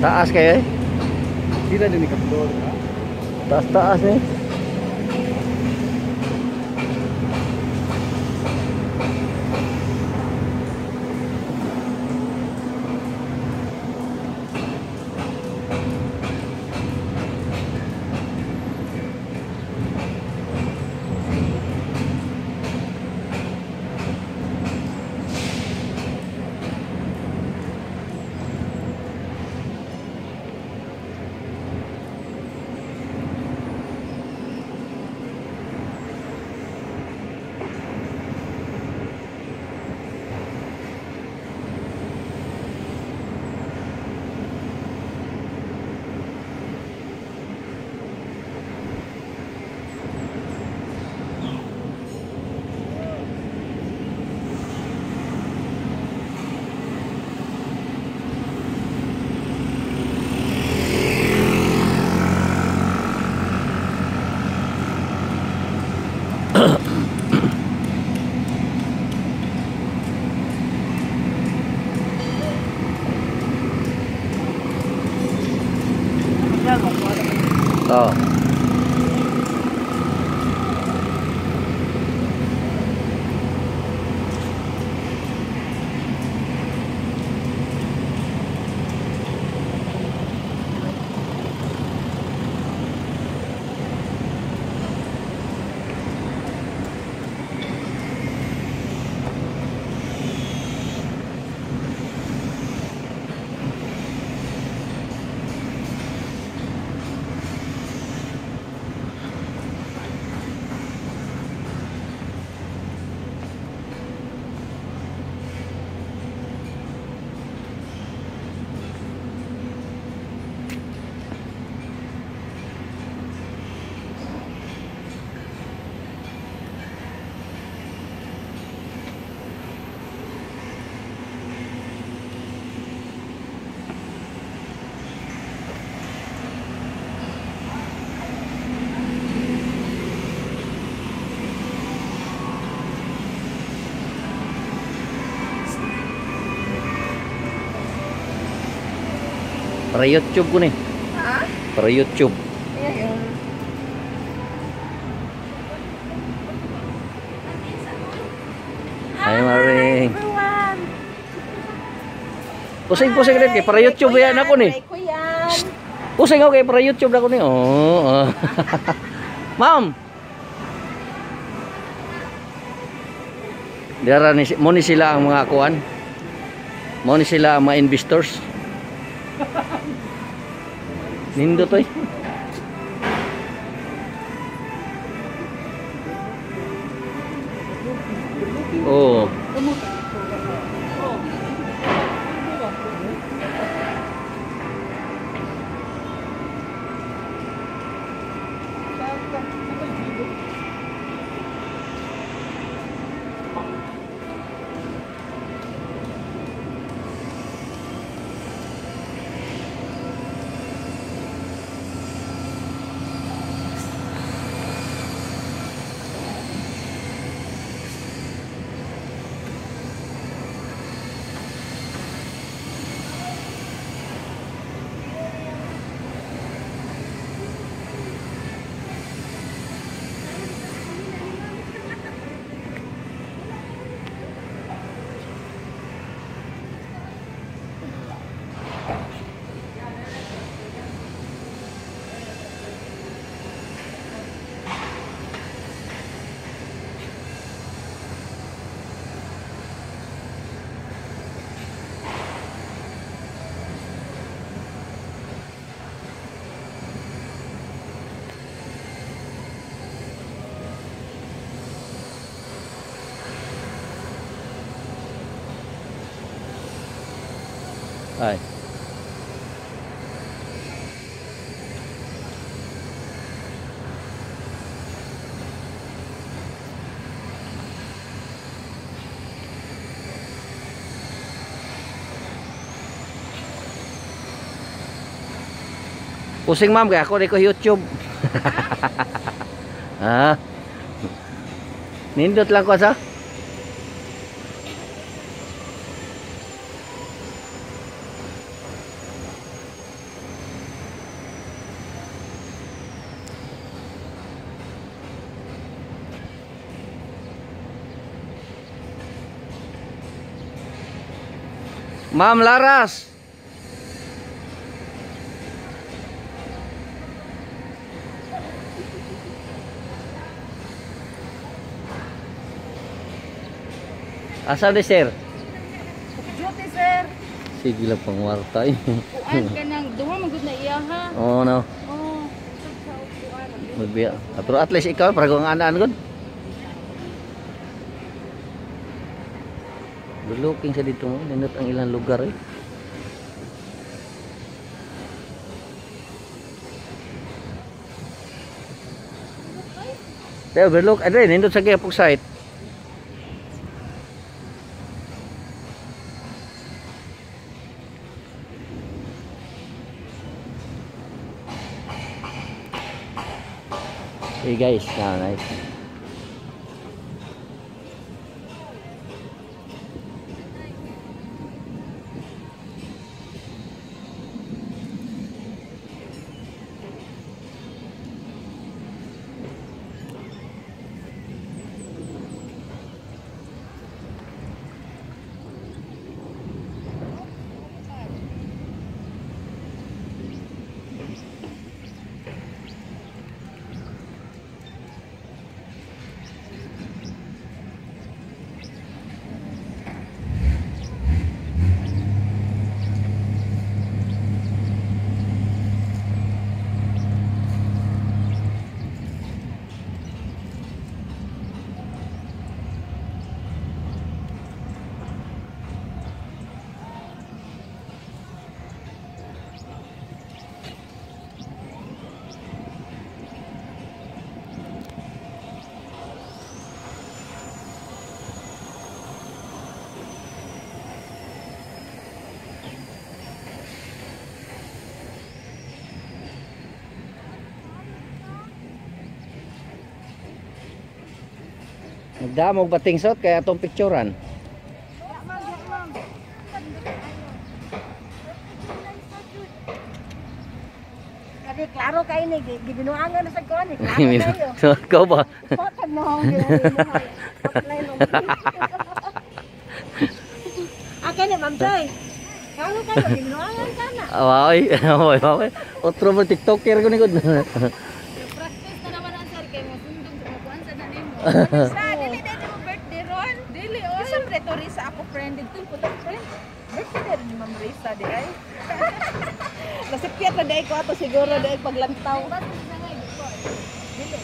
Taas kayo eh. Sila din ikapulor ha? Taas-taas eh. Oh. Para YouTube ko ni. Ha? Para YouTube. Ayan. Hi Maring. Everyone. Pusing-pusing rin kay para YouTube yan ako ni. Ko yan. Pusing ako kay para YouTube na ako ni. Oh. Ma'am. Dara ni mo ni sila ang mga kuan. Mo ni sila ang mga investors. Nindo to eh. Oh. Ay. Pusing ma'am kaya ako di ko YouTube. Ah. Nindot lang ko sa. Ma'am Laras. Asa ni sir? Duty, sir. Sige lang pangwarta eh. Kuan ka nang duha man gud na iya ha. Oo no. Oh. Magbiya. Pero at least ikaw para kung anaan gud. Looking sa dito mo, nindot ang ilang lugar eh. Pero overlook, adre, nindot sa gayapog site. Hey guys, nice. Nagdamog bating sot kaya atong picturean. Sabi klaro kay ni gibinuangan na sa kuan ni. Klaro kayo. So, ikaw ba? Patag na ang Akin ni Ma'am Joy. Klaro kayo gibinuangan kana. Away, away, away. Otro mo TikToker ko ni gud. Practice na naman ang sir kay mo sundong sa kuan sa nanin mo. Sa dili mo birthday ron. Dili oy. Siyempre to Risa ako friend dito ko to friend. Birthday ni Ma'am Risa di ay. Nasipyat na dahil ko ato siguro dahil paglantaw. Dili.